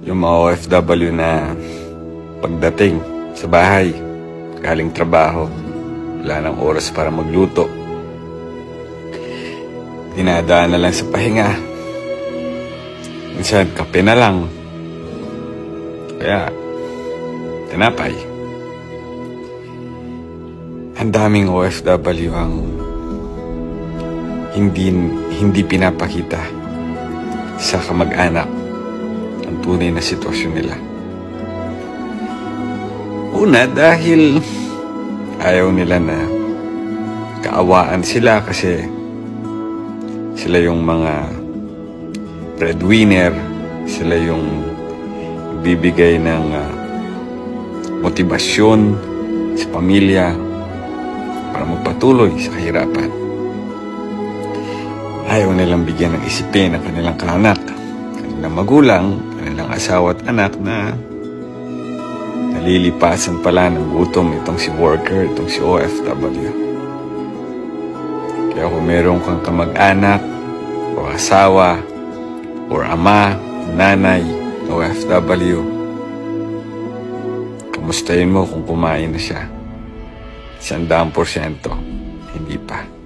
Yung mga OFW na pagdating sa bahay, galing trabaho, wala nang oras para magluto. Dinadaan na lang sa pahinga. Minsan, kape na lang. Kaya, tinapay. Ang daming OFW ang hindi pinapakita sa kamag-anak ang tunay na sitwasyon nila. Una, dahil ayaw nila na kaawaan sila kasi sila yung mga breadwinner, sila yung bibigay ng motibasyon sa pamilya para magpatuloy sa kahirapan. Ayaw nilang bigyan ng isipin ang kanilang kaanak, kanilang magulang, kanilang asawa at anak na nalilipasan pala ng gutom itong si worker, itong si OFW. Kaya kung meron kang kamag-anak o asawa o ama, nanay, OFW, kamustahin mo kung kumain na siya. 100%, hindi pa.